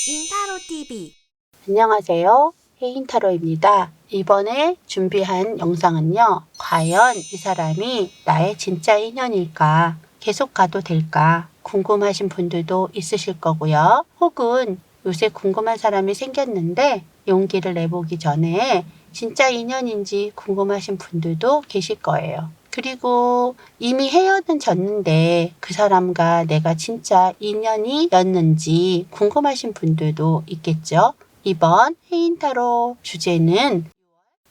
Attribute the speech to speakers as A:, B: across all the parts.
A: 인타로TV.
B: 안녕하세요. 혜인타로입니다. 이번에 준비한 영상은요. 과연 이 사람이 나의 진짜 인연일까? 계속 가도 될까? 궁금하신 분들도 있으실 거고요. 혹은 요새 궁금한 사람이 생겼는데 용기를 내보기 전에 진짜 인연인지 궁금하신 분들도 계실 거예요. 그리고 이미 헤어졌는데 그 사람과 내가 진짜 인연이었는지 궁금하신 분들도 있겠죠. 이번 혜인타로 주제는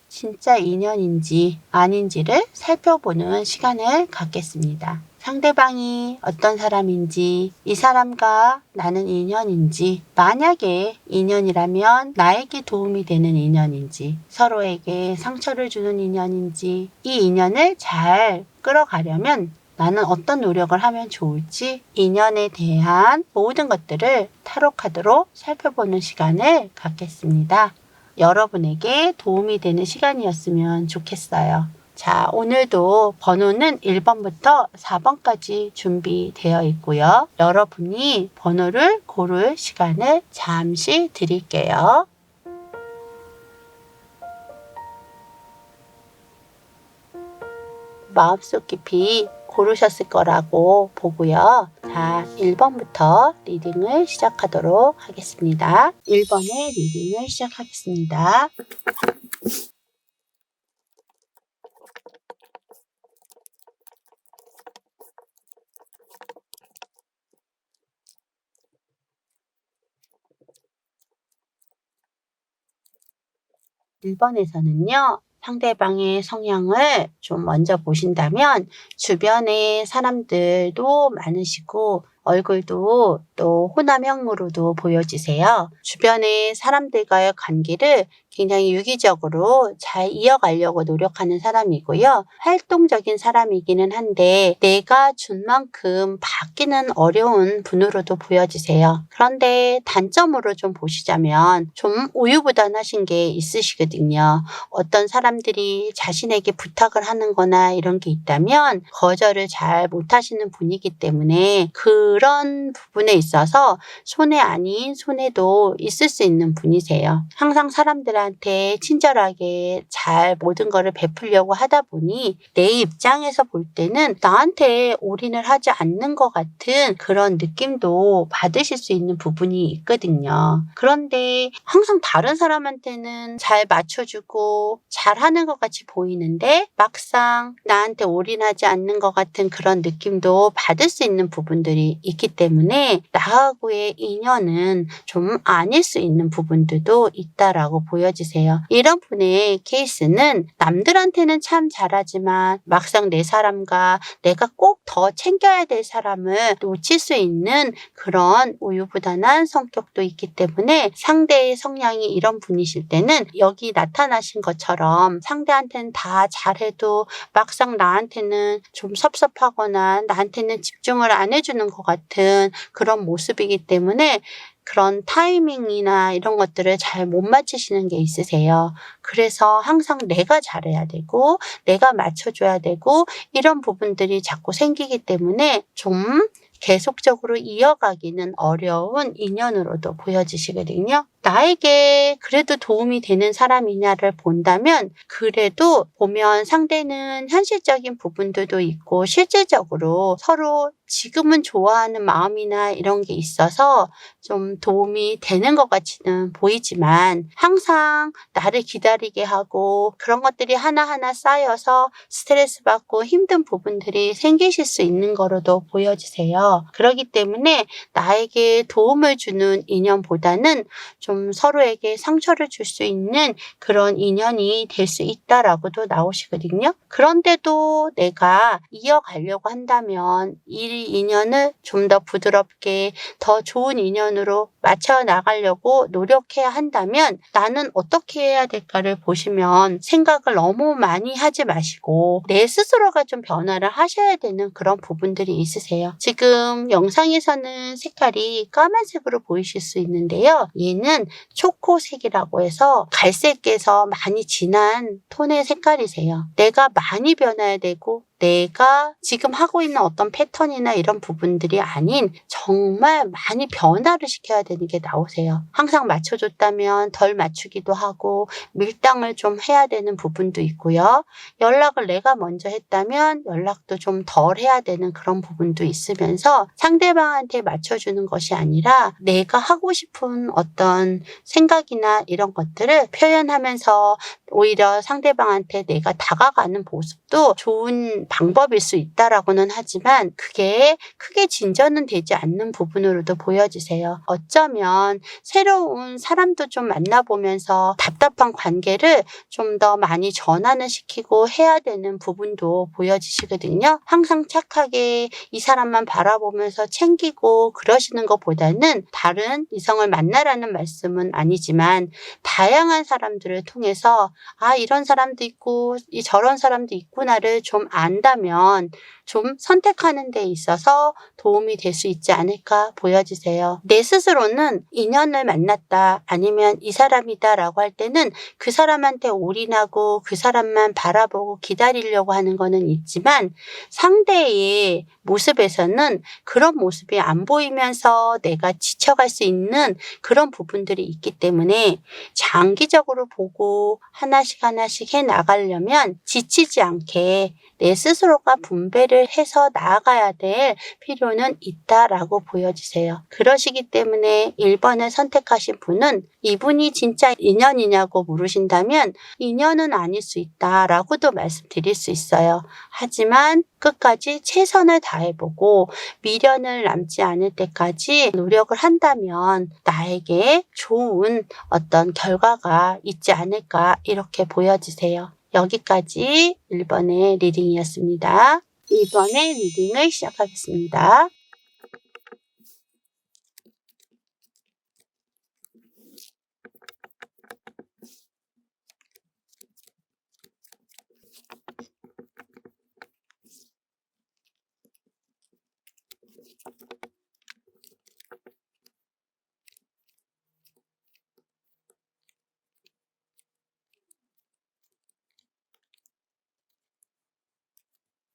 B: 진짜 인연인지 아닌지를 살펴보는 시간을 갖겠습니다. 상대방이 어떤 사람인지, 이 사람과 나는 인연인지, 만약에 인연이라면 나에게 도움이 되는 인연인지, 서로에게 상처를 주는 인연인지, 이 인연을 잘 끌어가려면 나는 어떤 노력을 하면 좋을지 인연에 대한 모든 것들을 타로 카드로 살펴보는 시간을 갖겠습니다. 여러분에게 도움이 되는 시간이었으면 좋겠어요. 자, 오늘도 번호는 1번부터 4번까지 준비되어 있고요. 여러분이 번호를 고를 시간을 잠시 드릴게요. 마음속 깊이 고르셨을 거라고 보고요. 자, 1번부터 리딩을 시작하도록 하겠습니다. 1번의 리딩을 시작하겠습니다. 1번에서는요. 상대방의 성향을 좀 먼저 보신다면 주변에 사람들도 많으시고 얼굴도 또 호남형으로도 보여지세요. 주변의 사람들과의 관계를 굉장히 유기적으로 잘 이어가려고 노력하는 사람이고요. 활동적인 사람이기는 한데 내가 준 만큼 받기는 어려운 분으로도 보여지세요. 그런데 단점으로 좀 보시자면 좀 우유부단하신 게 있으시거든요. 어떤 사람들이 자신에게 부탁을 하는 거나 이런 게 있다면 거절을 잘 못하시는 분이기 때문에 그런 부분에 있어서 손해 아닌 손해도 있을 수 있는 분이세요. 항상 사람들한테 친절하게 잘 모든 거를 베풀려고 하다 보니 내 입장에서 볼 때는 나한테 올인을 하지 않는 것 같은 그런 느낌도 받으실 수 있는 부분이 있거든요. 그런데 항상 다른 사람한테는 잘 맞춰주고 잘하는 것 같이 보이는데 막상 나한테 올인하지 않는 것 같은 그런 느낌도 받을 수 있는 부분들이 있기 때문에 나하고의 인연은 좀 아닐 수 있는 부분들도 있다라고 보여지세요. 이런 분의 케이스는 남들한테는 참 잘하지만 막상 내 사람과 내가 꼭 더 챙겨야 될 사람을 놓칠 수 있는 그런 우유부단한 성격도 있기 때문에 상대의 성향이 이런 분이실 때는 여기 나타나신 것처럼 상대한테는 다 잘해도 막상 나한테는 좀 섭섭하거나 나한테는 집중을 안 해주는 것 같은 그런 모습이기 때문에 그런 타이밍이나 이런 것들을 잘 못 맞추시는 게 있으세요. 그래서 항상 내가 잘해야 되고 내가 맞춰줘야 되고 이런 부분들이 자꾸 생기기 때문에 좀 계속적으로 이어가기는 어려운 인연으로도 보여지시거든요. 나에게 그래도 도움이 되는 사람이냐를 본다면 그래도 보면 상대는 현실적인 부분들도 있고 실질적으로 서로 지금은 좋아하는 마음이나 이런 게 있어서 좀 도움이 되는 것 같이는 보이지만 항상 나를 기다리게 하고 그런 것들이 하나하나 쌓여서 스트레스 받고 힘든 부분들이 생기실 수 있는 거로도 보여지세요. 그렇기 때문에 나에게 도움을 주는 인연보다는 좀 서로에게 상처를 줄 수 있는 그런 인연이 될 수 있다라고도 나오시거든요. 그런데도 내가 이어가려고 한다면 이 인연을 좀 더 부드럽게 더 좋은 인연으로 맞춰 나가려고 노력해야 한다면 나는 어떻게 해야 될까를 보시면 생각을 너무 많이 하지 마시고 내 스스로가 좀 변화를 하셔야 되는 그런 부분들이 있으세요. 지금 영상에서는 색깔이 까만색으로 보이실 수 있는데요. 얘는 초코색이라고 해서 갈색에서 많이 진한 톤의 색깔이세요. 내가 많이 변해야 되고 내가 지금 하고 있는 어떤 패턴이나 이런 부분들이 아닌 정말 많이 변화를 시켜야 되는 게 나오세요. 항상 맞춰줬다면 덜 맞추기도 하고 밀당을 좀 해야 되는 부분도 있고요. 연락을 내가 먼저 했다면 연락도 좀 덜 해야 되는 그런 부분도 있으면서 상대방한테 맞춰주는 것이 아니라 내가 하고 싶은 어떤 생각이나 이런 것들을 표현하면서 오히려 상대방한테 내가 다가가는 모습도 좋은 방법일 수 있다라고는 하지만 그게 크게 진전은 되지 않는 부분으로도 보여지세요. 어쩌면 새로운 사람도 좀 만나보면서 답답한 관계를 좀 더 많이 전환을 시키고 해야 되는 부분도 보여지시거든요. 항상 착하게 이 사람만 바라보면서 챙기고 그러시는 것보다는 다른 이성을 만나라는 말씀은 아니지만 다양한 사람들을 통해서 이런 사람도 있고 저런 사람도 있구나를 좀 안다면 좀 선택하는 데 있어서 도움이 될 수 있지 않을까 보여지세요. 내 스스로는 인연을 만났다 아니면 이 사람이다 라고 할 때는 그 사람한테 올인하고 그 사람만 바라보고 기다리려고 하는 거는 있지만 상대의 모습에서는 그런 모습이 안 보이면서 내가 지쳐갈 수 있는 그런 부분들이 있기 때문에 장기적으로 보고 하나씩 하나씩 해 나가려면 지치지 않게 내 스스로가 분배를 해서 나아가야 될 필요는 있다라고 보여지세요. 그러시기 때문에 1번을 선택하신 분은 이분이 진짜 인연이냐고 물으신다면 인연은 아닐 수 있다라고도 말씀드릴 수 있어요. 하지만 끝까지 최선을 다해보고 미련을 남지 않을 때까지 노력을 한다면 나에게 좋은 어떤 결과가 있지 않을까 이렇게 보여지세요. 여기까지 1번의 리딩이었습니다. 2번의 리딩을 시작하겠습니다.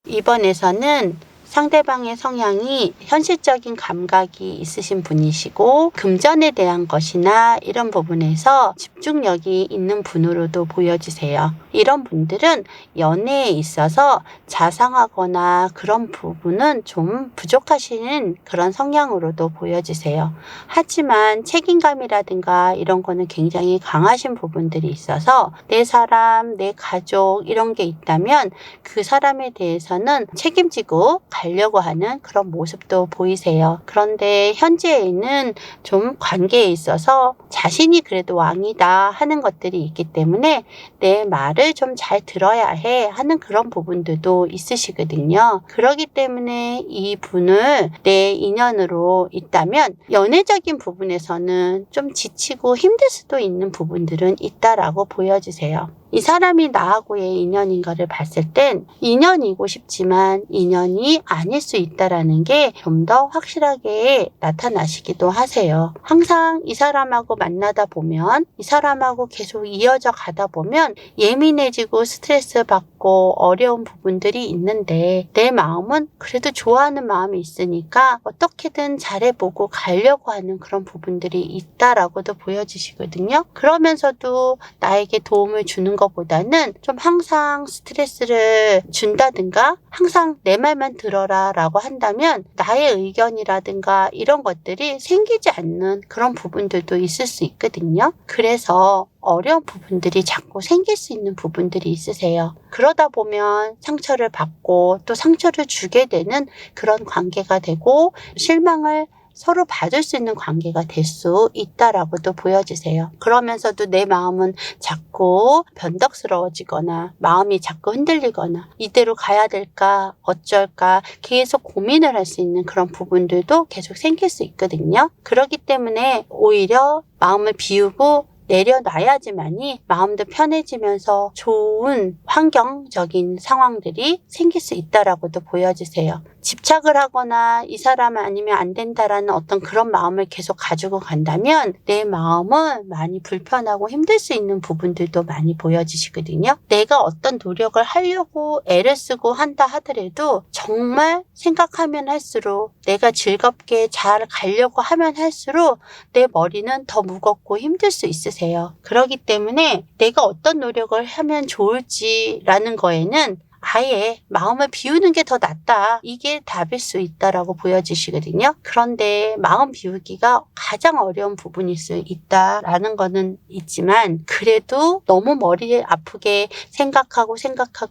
B: 이번에서는 상대방의 성향이 현실적인 감각이 있으신 분이시고 금전에 대한 것이나 이런 부분에서 집중력이 있는 분으로도 보여지세요. 이런 분들은 연애에 있어서 자상하거나 그런 부분은 좀 부족하신 그런 성향으로도 보여지세요. 하지만 책임감이라든가 이런 거는 굉장히 강하신 부분들이 있어서 내 사람, 내 가족 이런 게 있다면 그 사람에 대해서는 책임지고 가려고 하는 그런 모습도 보이세요. 그런데 현재에는 좀 관계에 있어서 자신이 그래도 왕이다 하는 것들이 있기 때문에 내 말을 좀 잘 들어야 해 하는 그런 부분들도 있으시거든요. 그렇기 때문에 이 분을 내 인연으로 있다면 연애적인 부분에서는 좀 지치고 힘들 수도 있는 부분들은 있다라고 보여지세요. 이 사람이 나하고의 인연인가를 봤을 땐 인연이고 싶지만 인연이 아닐 수 있다라는 게 좀 더 확실하게 나타나시기도 하세요. 항상 이 사람하고 만나다 보면 이 사람하고 계속 이어져 가다 보면 예민해지고 스트레스 받고 어려운 부분들이 있는데 내 마음은 그래도 좋아하는 마음이 있으니까 어떻게든 잘해보고 가려고 하는 그런 부분들이 있다라고도 보여지시거든요. 그러면서도 나에게 도움을 주는 것보다는 좀 항상 스트레스를 준다든가 항상 내 말만 들어라 라고 한다면 나의 의견이라든가 이런 것들이 생기지 않는 그런 부분들도 있을 수 있거든요. 그래서 어려운 부분들이 자꾸 생길 수 있는 부분들이 있으세요. 그러다 보면 상처를 받고 또 상처를 주게 되는 그런 관계가 되고 실망을 서로 받을 수 있는 관계가 될 수 있다라고도 보여지세요. 그러면서도 내 마음은 자꾸 변덕스러워지거나 마음이 자꾸 흔들리거나 이대로 가야 될까 어쩔까 계속 고민을 할 수 있는 그런 부분들도 계속 생길 수 있거든요. 그렇기 때문에 오히려 마음을 비우고 내려놔야지만이 마음도 편해지면서 좋은 환경적인 상황들이 생길 수 있다라고도 보여주세요. 집착을 하거나 이 사람 아니면 안 된다라는 어떤 그런 마음을 계속 가지고 간다면 내 마음은 많이 불편하고 힘들 수 있는 부분들도 많이 보여지시거든요. 내가 어떤 노력을 하려고 애를 쓰고 한다 하더라도 정말 생각하면 할수록 내가 즐겁게 잘 가려고 하면 할수록 내 머리는 더 무겁고 힘들 수 있으세요. 그렇기 때문에 내가 어떤 노력을 하면 좋을지라는 거에는 아예 마음을 비우는 게 더 낫다. 이게 답일 수 있다라고 보여지시거든요. 그런데 마음 비우기가 가장 어려운 부분일 수 있다라는 거는 있지만 그래도 너무 머리 아프게 생각하고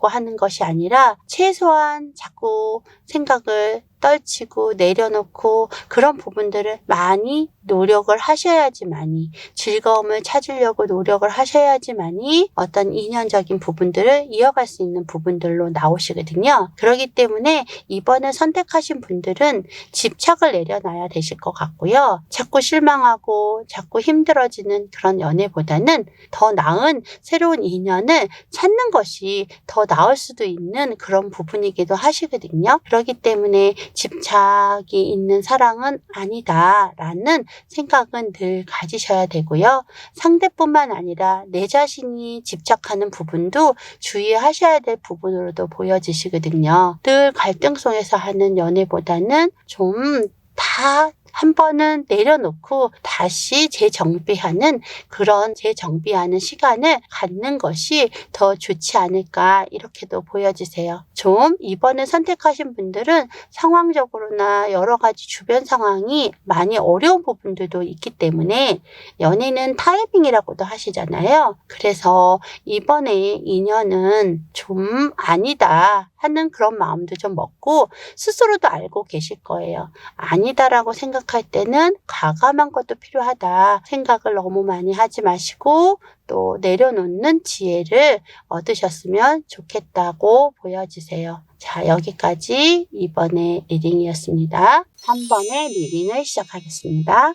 B: 하는 것이 아니라 최소한 자꾸 생각을 떨치고 내려놓고 그런 부분들을 많이 노력을 하셔야지만이 즐거움을 찾으려고 노력을 하셔야지만이 어떤 인연적인 부분들을 이어갈 수 있는 부분들로 나오시거든요. 그렇기 때문에 이번에 선택하신 분들은 집착을 내려놔야 되실 것 같고요. 자꾸 실망하고 자꾸 힘들어지는 그런 연애보다는 더 나은 새로운 인연을 찾는 것이 더 나을 수도 있는 그런 부분이기도 하시거든요. 그렇기 때문에 집착이 있는 사랑은 아니다라는 생각은 늘 가지셔야 되고요. 상대뿐만 아니라 내 자신이 집착하는 부분도 주의하셔야 될 부분으로도 보여지시거든요. 늘 갈등 속에서 하는 연애보다는 좀 다 한 번은 내려놓고 다시 재정비하는 그런 재정비하는 시간을 갖는 것이 더 좋지 않을까 이렇게도 보여지세요. 좀 이번에 선택하신 분들은 상황적으로나 여러 가지 주변 상황이 많이 어려운 부분들도 있기 때문에 연애는 타이밍이라고도 하시잖아요. 그래서 이번에 인연은 좀 아니다 하는 그런 마음도 좀 먹고 스스로도 알고 계실 거예요. 아니다라고 생각할 때는 과감한 것도 필요하다. 생각을 너무 많이 하지 마시고 또 내려놓는 지혜를 얻으셨으면 좋겠다고 보여지세요. 자, 여기까지 이번의 리딩이었습니다. 3번의 리딩을 시작하겠습니다.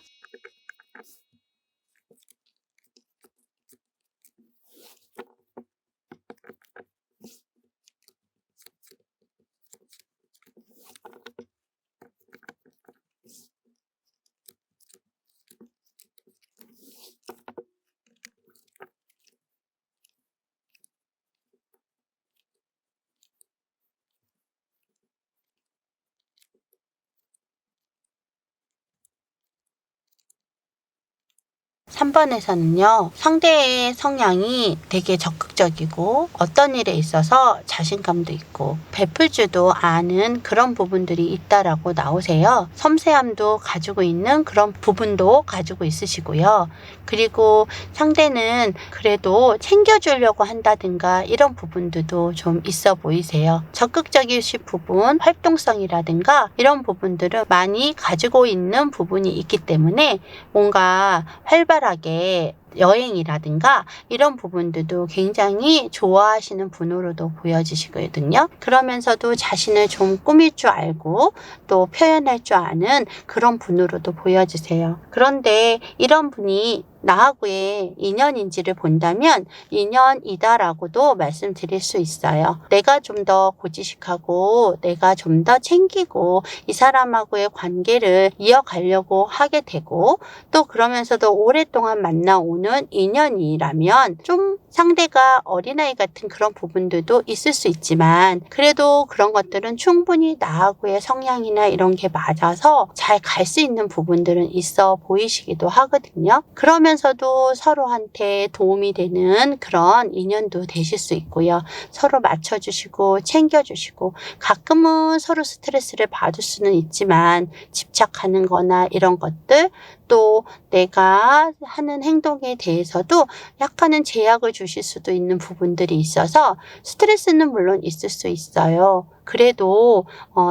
B: 삼 번에서는요, 상대의 성향이 되게 적극적이고 어떤 일에 있어서 자신감도 있고 베풀 줄도 아는 그런 부분들이 있다라고 나오세요. 섬세함도 가지고 있는 그런 부분도 가지고 있으시고요. 그리고 상대는 그래도 챙겨주려고 한다든가 이런 부분들도 좀 있어 보이세요. 적극적이신 부분, 활동성이라든가 이런 부분들을 많이 가지고 있는 부분이 있기 때문에 뭔가 활발하게 여행이라든가 이런 부분들도 굉장히 좋아하시는 분으로도 보여지시거든요. 그러면서도 자신을 좀 꾸밀 줄 알고 또 표현할 줄 아는 그런 분으로도 보여지세요. 그런데 이런 분이 나하고의 인연인지를 본다면 인연이다라고도 말씀드릴 수 있어요. 내가 좀 더 고지식하고 내가 좀 더 챙기고 이 사람하고의 관계를 이어가려고 하게 되고 또 그러면서도 오랫동안 만나오는 인연이라면 좀 상대가 어린아이 같은 그런 부분들도 있을 수 있지만 그래도 그런 것들은 충분히 나하고의 성향이나 이런 게 맞아서 잘 갈 수 있는 부분들은 있어 보이시기도 하거든요. 그러면서도 서로한테 도움이 되는 그런 인연도 되실 수 있고요. 서로 맞춰주시고 챙겨주시고 가끔은 서로 스트레스를 받을 수는 있지만 집착하는 거나 이런 것들 또 내가 하는 행동에 대해서도 약간은 제약을 주실 수도 있는 부분들이 있어서 스트레스는 물론 있을 수 있어요. 그래도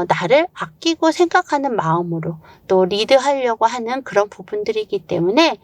B: 나를 아끼고 생각하는 마음으로 또 리드하려고 하는 그런 부분들이기 때문에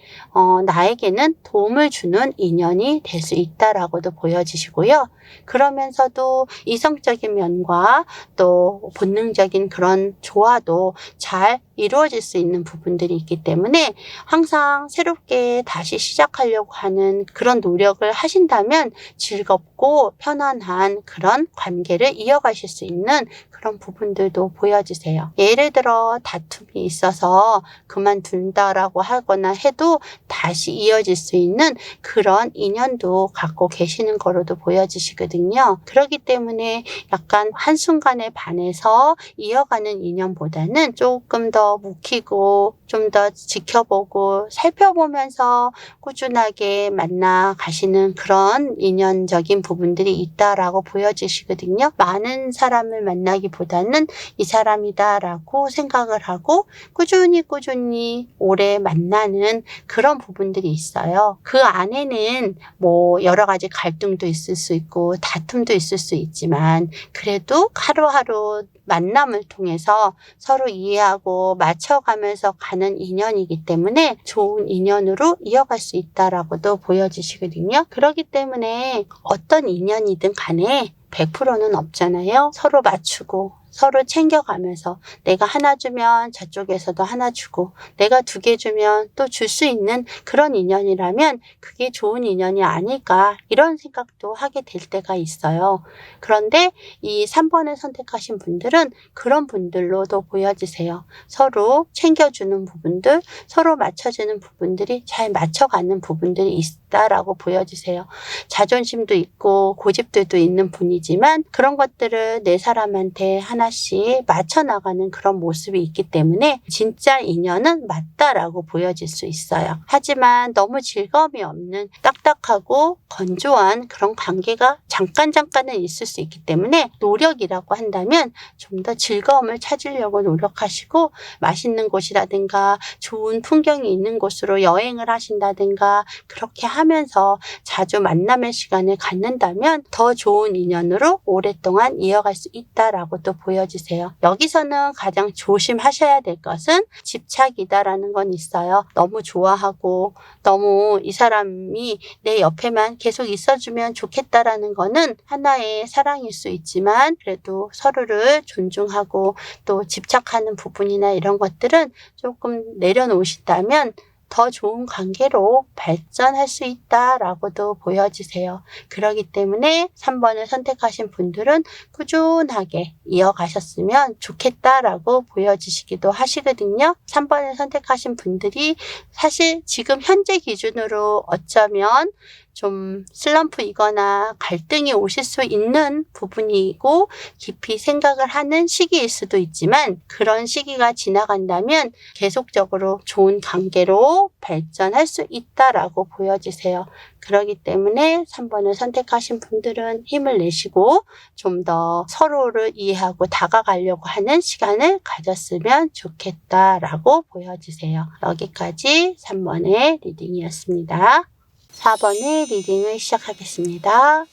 B: 나에게는 도움을 주는 인연이 될 수 있다라고도 보여지시고요. 그러면서도 이성적인 면과 또 본능적인 그런 조화도 잘 이루어질 수 있는 부분들이 있기 때문에 항상 새롭게 다시 시작하려고 하는 그런 노력을 하신다면 즐겁고 편안한 그런 관계를 이어가실 수 있는 그런 부분들도 보여주세요. 예를 들어 다툼이 있어서 그만둔다라고 하거나 해도 다시 이어질 수 있는 그런 인연도 갖고 계시는 거로도 보여지시거든요. 그렇기 때문에 약간 한순간에 반해서 이어가는 인연보다는 조금 더 묵히고 좀 더 지켜보고 살펴보면서 꾸준하게 만나 가시는 그런 인연적인 부분들이 있다라고 보여지시거든요. 많은 사람을 만나기보다는 이 사람이다라고 생각을 하고 꾸준히 오래 만나는 그런 부분들이 있어요. 그 안에는 뭐 여러 가지 갈등도 있을 수 있고 다툼도 있을 수 있지만 그래도 하루하루 만남을 통해서 서로 이해하고 맞춰가면서 가는 인연이기 때문에 좋은 인연으로 이어갈 수 있다라고도 보여지시거든요. 그렇기 때문에 어떤 인연이든 간에 100%는 없잖아요. 서로 맞추고 서로 챙겨가면서 내가 하나 주면 저쪽에서도 하나 주고 내가 2개 주면 또 줄 수 있는 그런 인연이라면 그게 좋은 인연이 아닐까 이런 생각도 하게 될 때가 있어요. 그런데 이 3번을 선택하신 분들은 그런 분들로도 보여지세요. 서로 챙겨주는 부분들, 서로 맞춰주는 부분들이 잘 맞춰가는 부분들이 있다라고 보여지세요. 자존심도 있고 고집들도 있는 분이지만 그런 것들을 내 사람한테 하나씩 맞춰나가는 그런 모습이 있기 때문에 진짜 인연은 맞다라고 보여질 수 있어요. 하지만 너무 즐거움이 없는 딱딱하고 건조한 그런 관계가 잠깐은 있을 수 있기 때문에 노력이라고 한다면 좀 더 즐거움을 찾으려고 노력하시고 맛있는 곳이라든가 좋은 풍경이 있는 곳으로 여행을 하신다든가 그렇게 하면서 자주 만남의 시간을 갖는다면 더 좋은 인연으로 오랫동안 이어갈 수 있다라고 또 보여지세요. 여기서는 가장 조심하셔야 될 것은 집착이다라는 건 있어요. 너무 좋아하고 너무 이 사람이 내 옆에만 계속 있어주면 좋겠다라는 거는 하나의 사랑일 수 있지만 그래도 서로를 존중하고 또 집착하는 부분이나 이런 것들은 조금 내려놓으신다면 더 좋은 관계로 발전할 수 있다라고도 보여지세요. 그렇기 때문에 3번을 선택하신 분들은 꾸준하게 이어가셨으면 좋겠다라고 보여지시기도 하시거든요. 3번을 선택하신 분들이 사실 지금 현재 기준으로 어쩌면 좀 슬럼프이거나 갈등이 오실 수 있는 부분이고 깊이 생각을 하는 시기일 수도 있지만 그런 시기가 지나간다면 계속적으로 좋은 관계로 발전할 수 있다라고 보여지세요. 그렇기 때문에 3번을 선택하신 분들은 힘을 내시고 좀 더 서로를 이해하고 다가가려고 하는 시간을 가졌으면 좋겠다라고 보여지세요. 여기까지 3번의 리딩이었습니다. 4번의 리딩을 시작하겠습니다.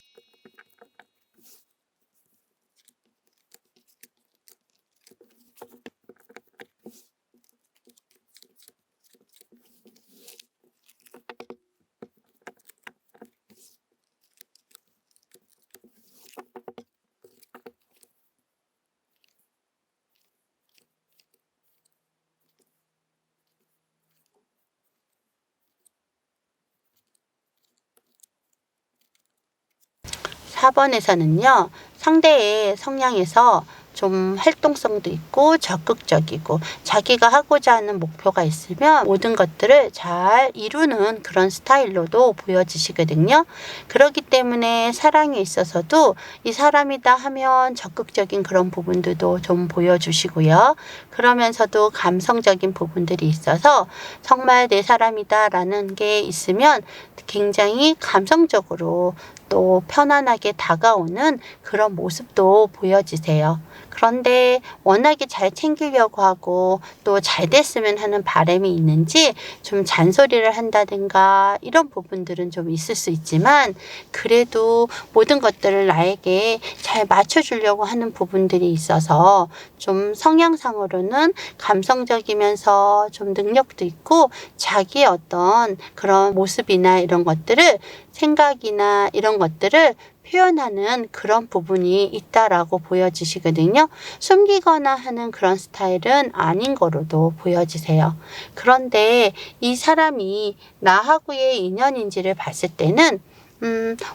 B: 4번에서는요. 상대의 성향에서 좀 활동성도 있고 적극적이고 자기가 하고자 하는 목표가 있으면 모든 것들을 잘 이루는 그런 스타일로도 보여지시거든요. 그렇기 때문에 사랑에 있어서도 이 사람이다 하면 적극적인 그런 부분들도 좀 보여주시고요. 그러면서도 감성적인 부분들이 있어서 정말 내 사람이다라는 게 있으면 굉장히 감성적으로 또 편안하게 다가오는 그런 모습도 보여지세요. 그런데 워낙에 잘 챙기려고 하고 또 잘 됐으면 하는 바람이 있는지 좀 잔소리를 한다든가 이런 부분들은 좀 있을 수 있지만 그래도 모든 것들을 나에게 잘 맞춰주려고 하는 부분들이 있어서 좀 성향상으로는 감성적이면서 좀 능력도 있고 자기의 어떤 그런 모습이나 이런 것들을 생각이나 이런 것들을 표현하는 그런 부분이 있다라고 보여지시거든요. 숨기거나 하는 그런 스타일은 아닌 거로도 보여지세요. 그런데 이 사람이 나하고의 인연인지를 봤을 때는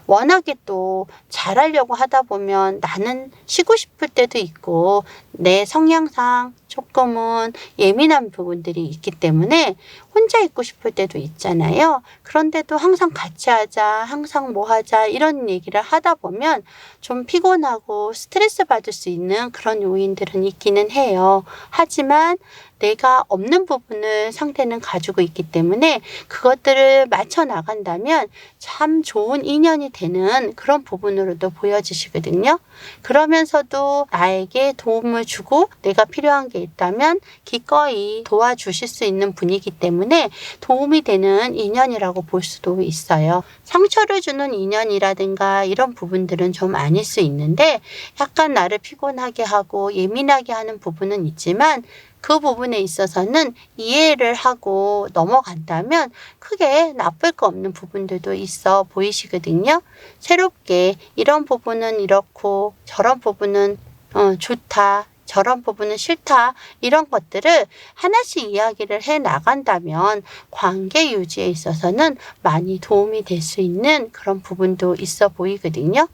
B: 워낙에 또 잘하려고 하다 보면 나는 쉬고 싶을 때도 있고 내 성향상 조금은 예민한 부분들이 있기 때문에 혼자 있고 싶을 때도 있잖아요. 그런데도 항상 같이 하자, 항상 뭐 하자 이런 얘기를 하다 보면 좀 피곤하고 스트레스 받을 수 있는 그런 요인들은 있기는 해요. 하지만 내가 없는 부분을 상대는 가지고 있기 때문에 그것들을 맞춰 나간다면 참 좋은 인연이 되는 그런 부분으로도 보여지시거든요. 그러면서도 나에게 도움을 주고 내가 필요한 게 있다면 기꺼이 도와주실 수 있는 분이기 때문에 도움이 되는 인연이라고 볼 수도 있어요. 상처를 주는 인연이라든가 이런 부분들은 좀 아닐 수 있는데 약간 나를 피곤하게 하고 예민하게 하는 부분은 있지만 그 부분에 있어서는 이해를 하고 넘어간다면 크게 나쁠 거 없는 부분들도 있어 보이시거든요. 새롭게 이런 부분은 이렇고 저런 부분은 좋다. 저런 부분은 싫다. 이런 것들을 하나씩 이야기를 해 나간다면 관계 유지에 있어서는 많이 도움이 될 수 있는 그런 부분도 있어 보이거든요.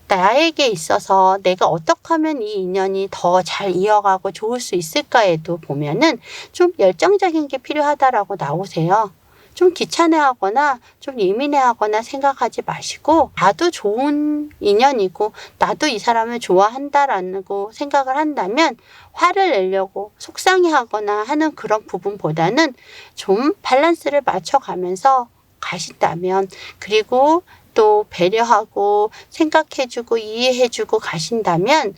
B: 나에게 있어서 내가 어떻게 하면 이 인연이 더 잘 이어가고 좋을 수 있을까에도 보면은 좀 열정적인 게 필요하다라고 나오세요. 좀 귀찮아하거나 좀 예민해하거나 생각하지 마시고 나도 좋은 인연이고 나도 이 사람을 좋아한다라고 생각을 한다면 화를 내려고 속상해하거나 하는 그런 부분보다는 좀 밸런스를 맞춰가면서 가신다면 그리고 또 배려하고 생각해주고 이해해주고 가신다면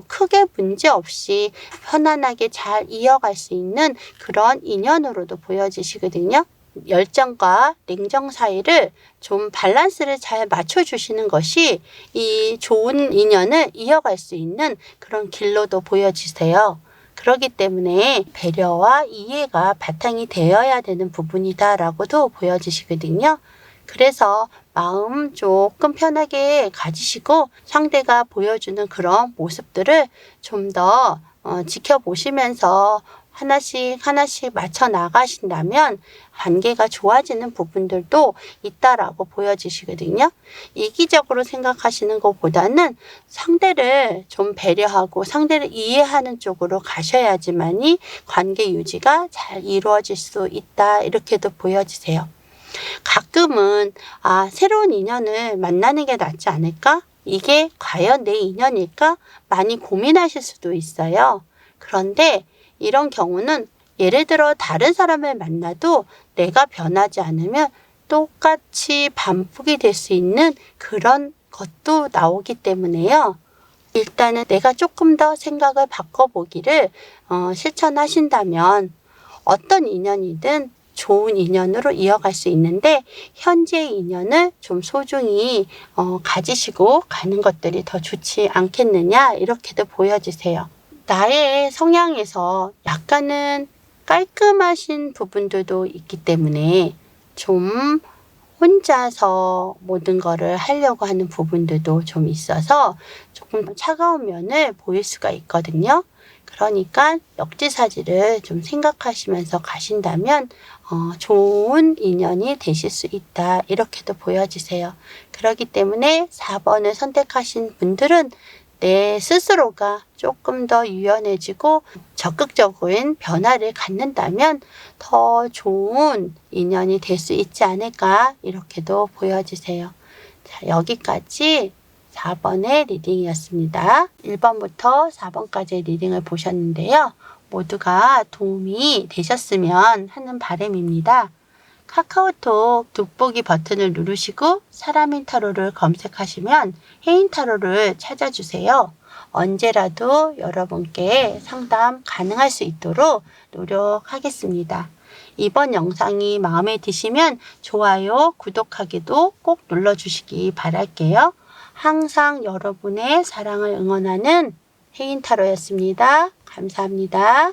B: 크게 문제없이 편안하게 잘 이어갈 수 있는 그런 인연으로도 보여지시거든요. 열정과 냉정 사이를 좀 밸런스를 잘 맞춰주시는 것이 이 좋은 인연을 이어갈 수 있는 그런 길로도 보여지세요. 그렇기 때문에 배려와 이해가 바탕이 되어야 되는 부분이다라고도 보여지시거든요. 그래서 마음 조금 편하게 가지시고 상대가 보여주는 그런 모습들을 좀 더 지켜보시면서 하나씩 맞춰 나가신다면 관계가 좋아지는 부분들도 있다라고 보여지시거든요. 이기적으로 생각하시는 것보다는 상대를 좀 배려하고 상대를 이해하는 쪽으로 가셔야지만이 관계 유지가 잘 이루어질 수 있다 이렇게도 보여지세요. 가끔은 새로운 인연을 만나는 게 낫지 않을까? 이게 과연 내 인연일까? 많이 고민하실 수도 있어요. 그런데 이런 경우는 예를 들어 다른 사람을 만나도 내가 변하지 않으면 똑같이 반복이 될 수 있는 그런 것도 나오기 때문에요. 일단은 내가 조금 더 생각을 바꿔보기를 실천하신다면 어떤 인연이든 좋은 인연으로 이어갈 수 있는데 현재의 인연을 좀 소중히 가지시고 가는 것들이 더 좋지 않겠느냐 이렇게도 보여지세요. 나의 성향에서 약간은 깔끔하신 부분들도 있기 때문에 좀 혼자서 모든 거를 하려고 하는 부분들도 좀 있어서 조금 차가운 면을 보일 수가 있거든요. 그러니까 역지사지를 좀 생각하시면서 가신다면 좋은 인연이 되실 수 있다 이렇게도 보여지세요. 그렇기 때문에 4번을 선택하신 분들은 내 스스로가 조금 더 유연해지고 적극적인 변화를 갖는다면 더 좋은 인연이 될 수 있지 않을까 이렇게도 보여지세요. 자, 여기까지 4번의 리딩이었습니다. 1번부터 4번까지의 리딩을 보셨는데요. 모두가 도움이 되셨으면 하는 바람입니다. 카카오톡 돋보기 버튼을 누르시고 사람인 타로를 검색하시면 해인 타로를 찾아주세요. 언제라도 여러분께 상담 가능할 수 있도록 노력하겠습니다. 이번 영상이 마음에 드시면 좋아요, 구독하기도 꼭 눌러주시기 바랄게요. 항상 여러분의 사랑을 응원하는 해인 타로였습니다. 감사합니다.